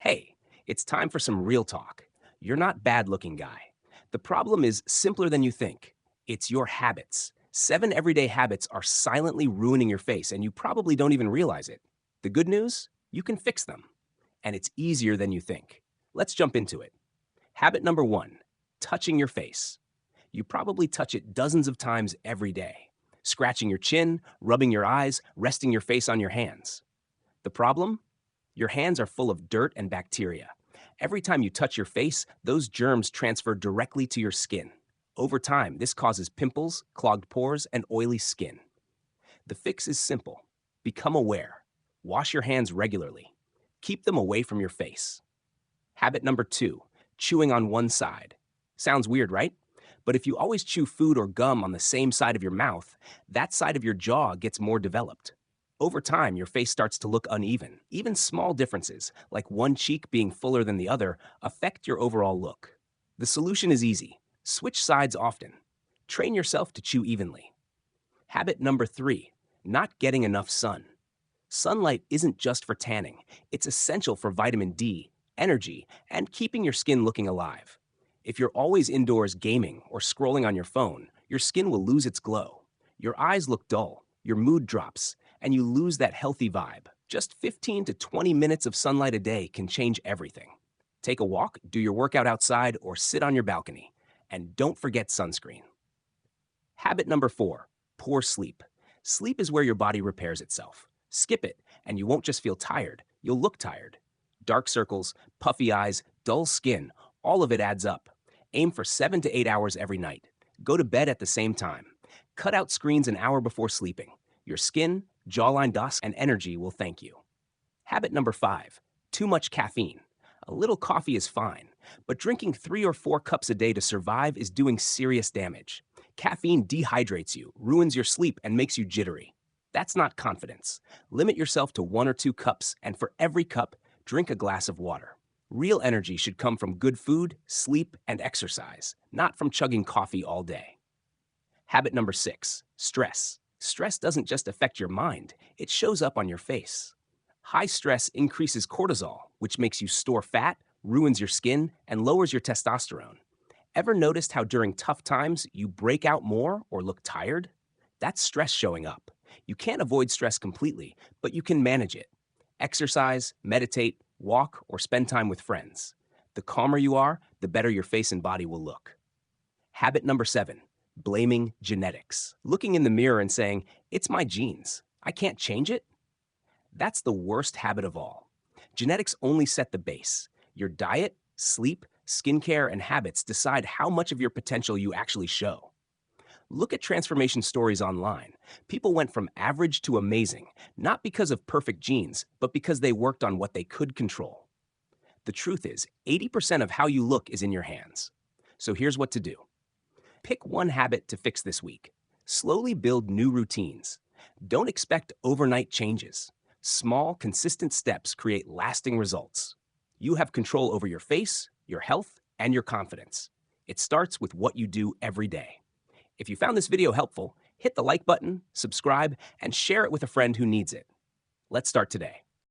Hey, it's time for some real talk. You're not bad looking guy. The problem is simpler than you think. It's your habits. 7 everyday habits are silently ruining your face, and you probably don't even realize it. The good news? You can fix them. And it's easier than you think. Let's jump into it. Habit number 1, touching your face. You probably touch it dozens of times every day. Scratching your chin, rubbing your eyes, resting your face on your hands. The problem? Your hands are full of dirt and bacteria. Every time you touch your face, those germs transfer directly to your skin. Over time, this causes pimples, clogged pores, and oily skin. The fix is simple. Become aware. Wash your hands regularly. Keep them away from your face. Habit number 2, chewing on one side. Sounds weird, right? But if you always chew food or gum on the same side of your mouth, that side of your jaw gets more developed. Over time, your face starts to look uneven. Even small differences, like one cheek being fuller than the other, affect your overall look. The solution is easy. Switch sides often. Train yourself to chew evenly. Habit number 3, not getting enough sun. Sunlight isn't just for tanning. It's essential for vitamin D, energy, and keeping your skin looking alive. If you're always indoors gaming or scrolling on your phone, your skin will lose its glow. Your eyes look dull, your mood drops, and you lose that healthy vibe. Just 15 to 20 minutes of sunlight a day can change everything. Take a walk, do your workout outside, or sit on your balcony. And don't forget sunscreen. Habit number 4, poor sleep. Sleep is where your body repairs itself. Skip it, and you won't just feel tired, you'll look tired. Dark circles, puffy eyes, dull skin, all of it adds up. Aim for 7 to 8 hours every night. Go to bed at the same time. Cut out screens an hour before sleeping. Your skin, jawline, dusk, and energy will thank you. Habit number 5, too much caffeine. A little coffee is fine, but drinking 3 or 4 cups a day to survive is doing serious damage. Caffeine dehydrates you, ruins your sleep, and makes you jittery. That's not confidence. Limit yourself to 1 or 2 cups, and for every cup, drink a glass of water. Real energy should come from good food, sleep, and exercise, not from chugging coffee all day. Habit number 6, stress. Stress doesn't just affect your mind, it shows up on your face. High stress increases cortisol, which makes you store fat, ruins your skin, and lowers your testosterone. Ever noticed how during tough times you break out more or look tired? That's stress showing up. You can't avoid stress completely, but you can manage it. Exercise, meditate, walk, or spend time with friends. The calmer you are, the better your face and body will look. Habit number 7, blaming genetics. Looking in the mirror and saying, "It's my genes. I can't change it." That's the worst habit of all. Genetics only set the base. Your diet, sleep, skincare, and habits decide how much of your potential you actually show. Look at transformation stories online. People went from average to amazing, not because of perfect genes, but because they worked on what they could control. The truth is, 80% of how you look is in your hands. So here's what to do. Pick one habit to fix this week. Slowly build new routines. Don't expect overnight changes. Small, consistent steps create lasting results. You have control over your face, your health, and your confidence. It starts with what you do every day. If you found this video helpful, hit the like button, subscribe, and share it with a friend who needs it. Let's start today.